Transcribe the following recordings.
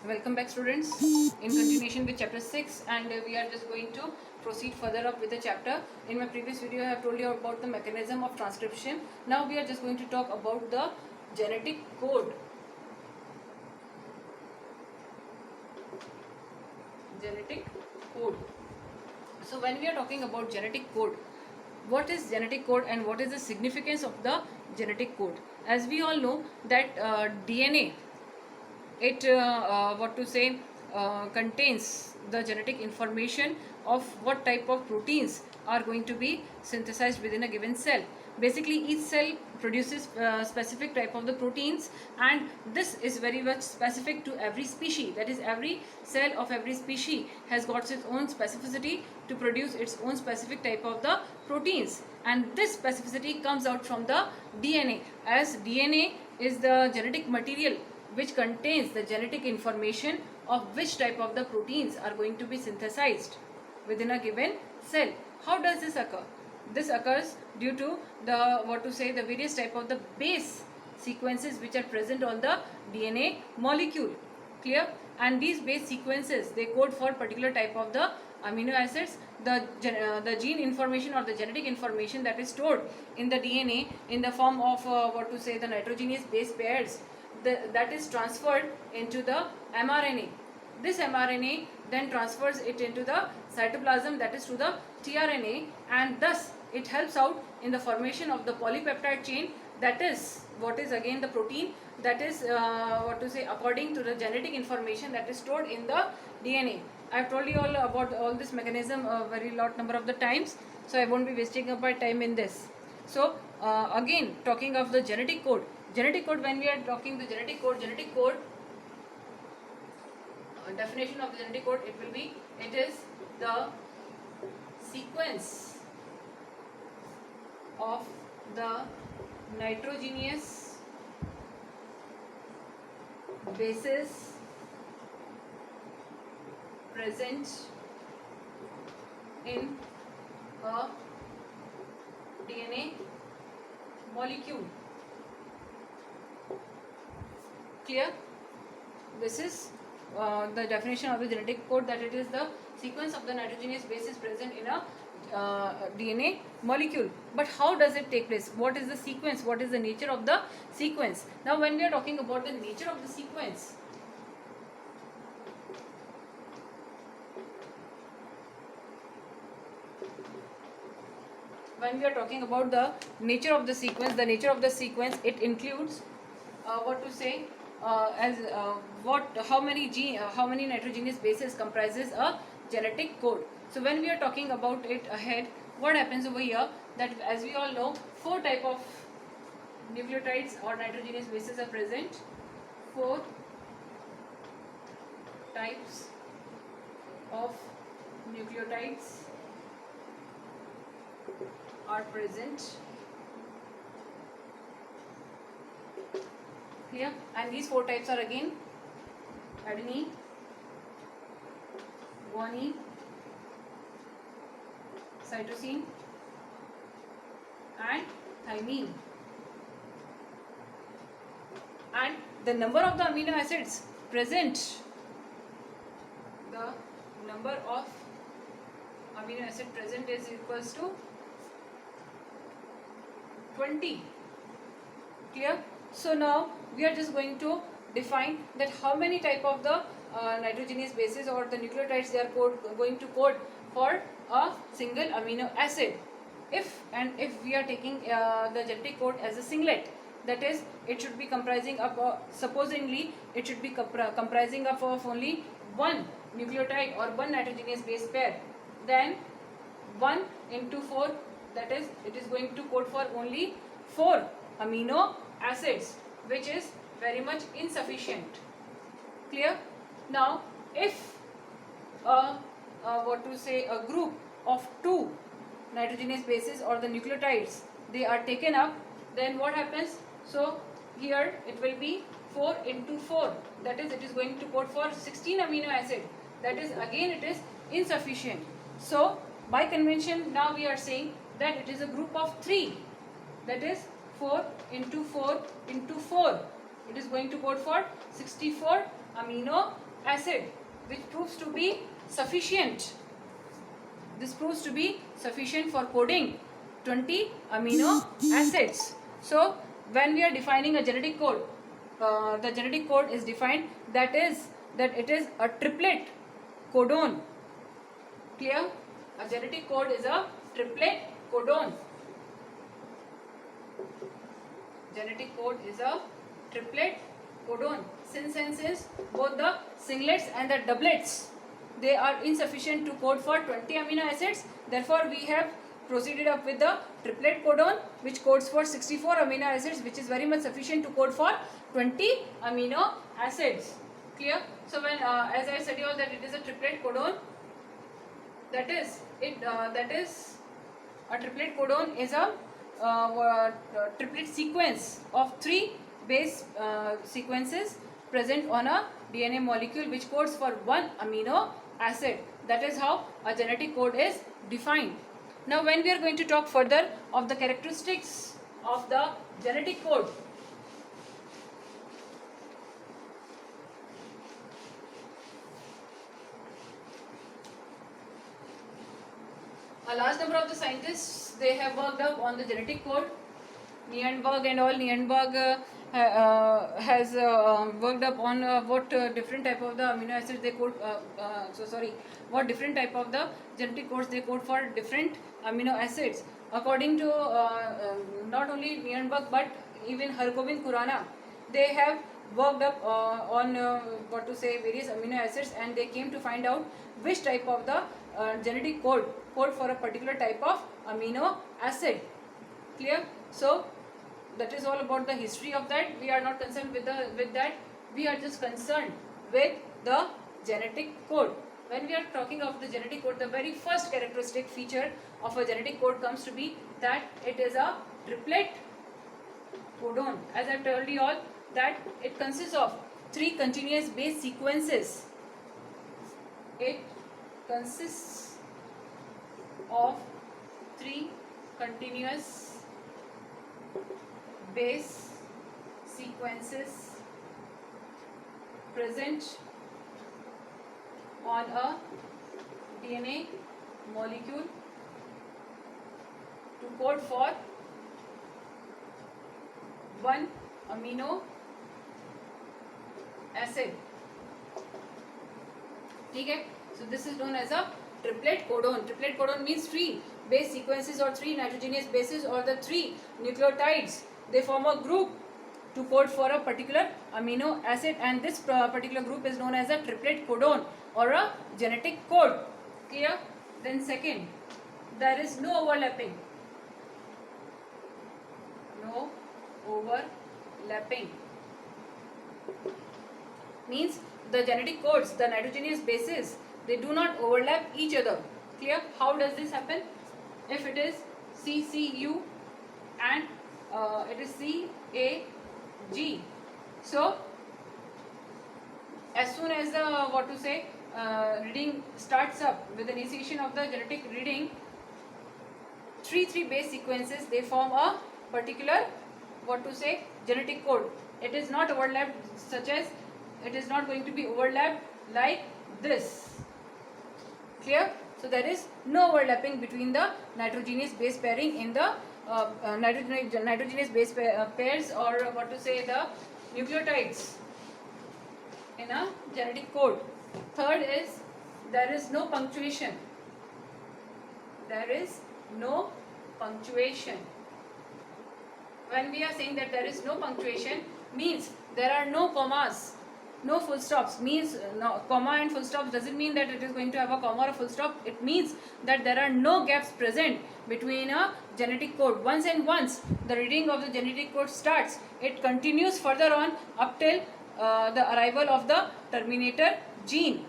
Welcome back, students. In continuation with chapter 6, and we are just going to proceed further up with the chapter. In my previous video I have told you about the mechanism of transcription. Now we are just going to talk about the genetic code. Genetic code. So when we are talking about genetic code, what is genetic code and what is the significance of the genetic code? As we all know that DNA, it contains the genetic information of what type of proteins are going to be synthesized within a given cell. Basically each cell produces specific type of the proteins, and this is very much specific to every species. That is, every cell of every species has got its own specificity to produce its own specific type of the proteins, and this specificity comes out from the DNA, as DNA is the genetic material which contains the genetic information of which type of the proteins are going to be synthesized within a given cell. How does this occur? This occurs due to the various type of the base sequences which are present on the DNA molecule. Clear? And these base sequences, they code for particular type of the amino acids. The gene information or the genetic information that is stored in the DNA in the form of the nitrogenous base pairs, that is transferred into the mRNA. This mRNA then transfers it into the cytoplasm, that is to the tRNA, and thus it helps out in the formation of the polypeptide chain, that is what is again the protein that is according to the genetic information that is stored in the DNA. I have told you all about all this mechanism a very lot number of the times, so I won't be wasting up my time in this. So again, talking of the genetic code, when we are talking the genetic code, definition of the genetic code, it is the sequence of the nitrogenous bases present in a DNA molecule. Clear? This is the definition of the genetic code, that it is the sequence of the nitrogenous bases present in a DNA molecule. But how does it take place? What is the sequence? What is the nature of the sequence? Now when we are talking about the nature of the sequence, the nature of the sequence, it includes how many nitrogenous bases comprises a genetic code. So when we are talking about it ahead, what happens over here, that as we all know, 4 type of nucleotides or nitrogenous bases are present. 4 types of nucleotides are present here, and these 4 types are again adenine, guanine, cytosine and thymine. And the number of the amino acids present, is equals to 20. Clear? So now we are just going to define that how many type of the nitrogenous bases or the nucleotides they are going to code for a single amino acid. If we are taking the genetic code as a singlet, that is, it should be comprising of supposingly it should be comprising of only one nucleotide or one nitrogenous base pair, then 1 into 4, that is, it is going to code for only 4 amino acids, which is very much insufficient. Clear? Now if a group of 2 nitrogenous bases or the nucleotides, they are taken up, then what happens? So here it will be 4 into 4, that is, it is going to code for 16 amino acid, that is, again it is insufficient. So by convention now we are saying that it is a group of 3, that is 4 into 4 into 4, it is going to code for 64 amino acid, which proves to be sufficient. This proves to be sufficient for coding 20 amino acids. So when we are defining a genetic code, the genetic code is defined that it is a triplet codon. Clear? A genetic code is a triplet codon. Genetic code is a triplet codon. Since both the singlets and the doublets, they are insufficient to code for 20 amino acids, therefore we have proceeded up with the triplet codon, which codes for 64 amino acids, which is very much sufficient to code for 20 amino acids. Clear? So when as I said you all, that it is a triplet codon, that is a triplet codon is a triplet sequence of 3 base sequences present on a DNA molecule, which codes for 1 amino acid. That is how a genetic code is defined. Now when we are going to talk further of the characteristics of the genetic code, a large number of the scientists, they have worked up on the genetic code. Nirenberg and all. Nirenberg has worked up on what different type of the amino acids they code. What different type of the genetic codes they code for different amino acids. According to not only Nirenberg but even Hargobind Khurana, they have worked up on various amino acids, and they came to find out which type of the genetic code for a particular type of amino acid. Clear? So that is all about the history of that. We are not concerned with that. We are just concerned with the genetic code. When we are talking of the genetic code, the very first characteristic feature of a genetic code comes to be that it is a triplet codon. As I told you all, that it consists of 3 continuous base sequences. It consists of 3 continuous base sequences present on a DNA molecule to code for 1 amino acid. Okay? So this is known as a triplet codon. Triplet codon means 3 base sequences or 3 nitrogenous bases or the 3 nucleotides. They form a group to code for a particular amino acid, and this particular group is known as a triplet codon or a genetic code. Clear? Then second, there is no overlapping. No overlapping means the genetic codes, the nitrogenous bases, they do not overlap each other. Clear? How does this happen? If it is CCU and it is CAG, so as soon as the reading starts up, with the initiation of the genetic reading, 3 base sequences, they form a particular genetic code. It is not overlapped, such as it is not going to be overlapped like this. Clear? So there is no overlapping between the nitrogenous base pairing in the nitrogenous base pairs, or the nucleotides in a genetic code. Third is, there is no punctuation. There is no punctuation. When we are saying that there is no punctuation, means there are no commas, no full stops. Means no comma and full stops doesn't mean that it is going to have a comma or a full stop. It means that there are no gaps present between a genetic code. Once the reading of the genetic code starts, it continues further on up till the arrival of the terminator gene.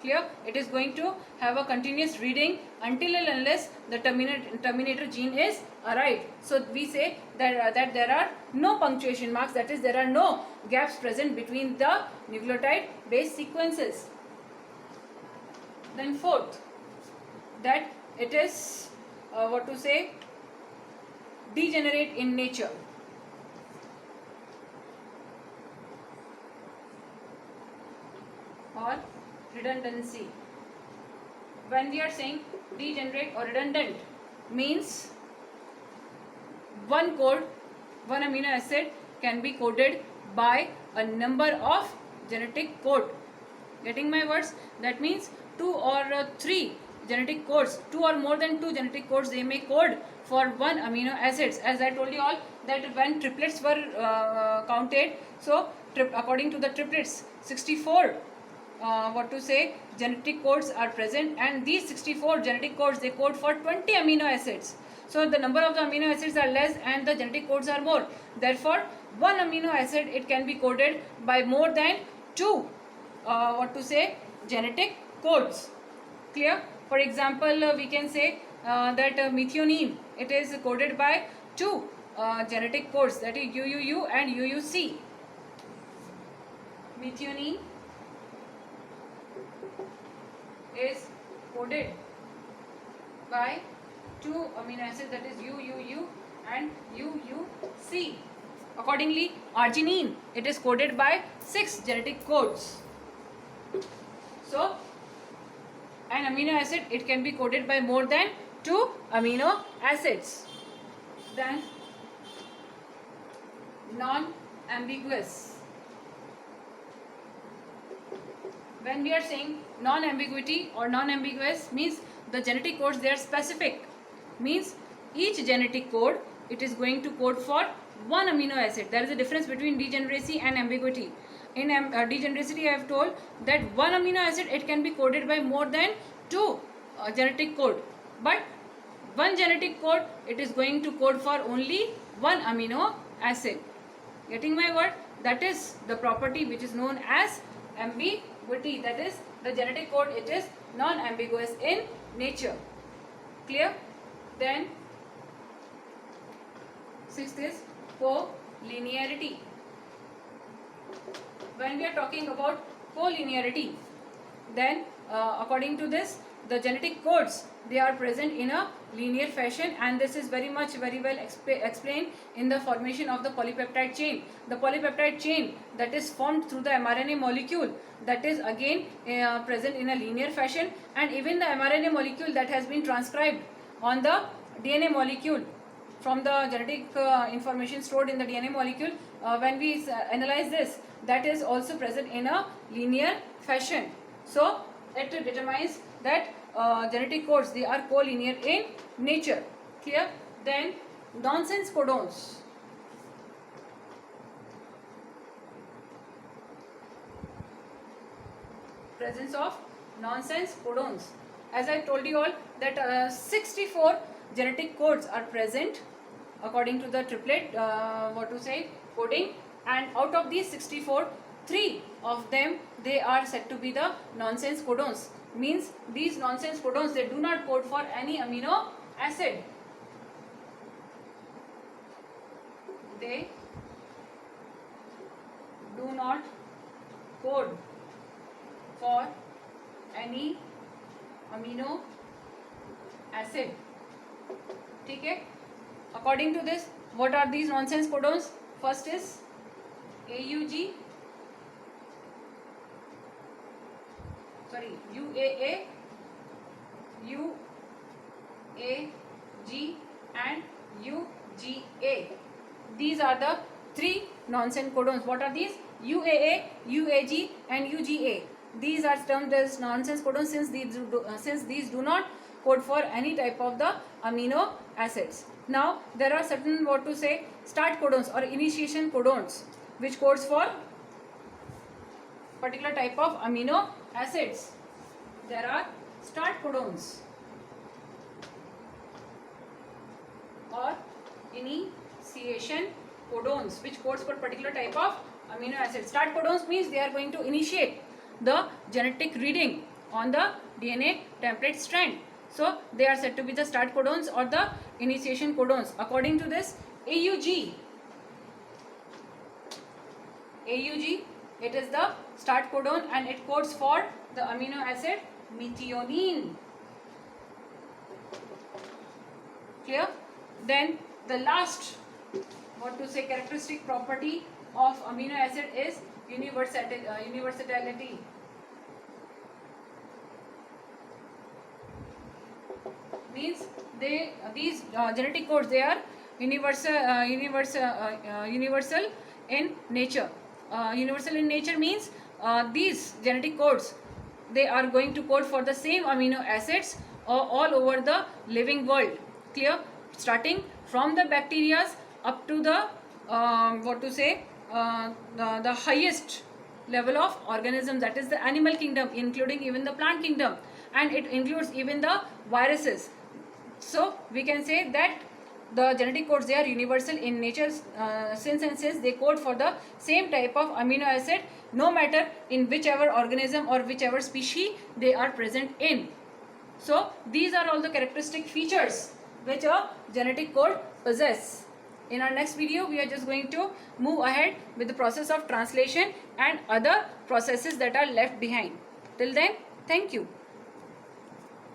Clear? It is going to have a continuous reading until and unless the terminator gene is arrived. So we say that there are no punctuation marks, that is, there are no gaps present between the nucleotide base sequences. Then fourth, that it is degenerate in nature. or redundancy. When we are saying degenerate or redundant, means one code, one amino acid can be coded by a number of genetic code. Getting my words? That means two or three genetic codes, two or more than two genetic codes they may code for one amino acids. As I told you all that when triplets were counted, so according to the triplets 64 genetic codes are present, and these 64 genetic codes they code for 20 amino acids. So the number of the amino acids are less and the genetic codes are more. Therefore one amino acid it can be coded by more than two genetic codes. Clear? For example, we can say that methionine, it is coded by two genetic codes, that is UUU and UUC. Methionine is coded by two amino acids, that is UUU and UUC. Accordingly, arginine, it is coded by 6 genetic codes. So an amino acid it can be coded by more than 2 amino acids. Then non-ambiguous. When we are saying non-ambiguity or non-ambiguous, means the genetic codes they are specific, means each genetic code it is going to code for one amino acid. There is a difference between degeneracy and ambiguity. In degeneracy I have told that one amino acid it can be coded by more than two genetic code, but one genetic code it is going to code for only one amino acid. Getting my word? That is the property which is known as ambiguity, that is the genetic code it is non-ambiguous in nature. Clear? Then sixth is collinearity. When we are talking about collinearity, then according to this the genetic codes they are present in a linear fashion, and this is very well explained in the formation of the polypeptide chain. The polypeptide chain that is formed through the mRNA molecule, that is again present in a linear fashion, and even the mRNA molecule that has been transcribed on the DNA molecule from the genetic information stored in the DNA molecule, when we analyze this, that is also present in a linear fashion. So it determines that genetic codes they are collinear in nature. Clear? Then nonsense codons. Presence of nonsense codons. As I told you all that 64 genetic codes are present according to the triplet coding, and out of these 64, 3 of them they are said to be the nonsense codons. Means these nonsense codons they do not code for any amino acid. They do not code for any amino acid. Okay? According to this, what are these nonsense codons? First is UAA, UAG and UGA. These are the 3 nonsense codons. What are these? UAA, UAG and UGA. These are termed as nonsense codons since these do not code for any type of the amino acids. Now there are certain start codons or initiation codons which codes for particular type of amino acids. There are start codons or initiation codons which codes for particular type of amino acids. Start codons means they are going to initiate the genetic reading on the DNA template strand. So they are said to be the start codons or the initiation codons. According to this, AUG, it is the start codon and it codes for the amino acid methionine. Clear? Then the last characteristic property of amino acid is universality. means these genetic codes, they are universal in nature. Universal in nature means these genetic codes, they are going to code for the same amino acids all over the living world. Clear? Starting from the bacteria up to the the highest level of organism, that is the animal kingdom, including even the plant kingdom, and it includes even the viruses. So we can say that the genetic codes, they are universal in nature, since they code for the same type of amino acid, no matter in whichever organism or whichever species they are present in. So these are all the characteristic features which a genetic code possess. In our next video, we are just going to move ahead with the process of translation and other processes that are left behind. Till then, thank you.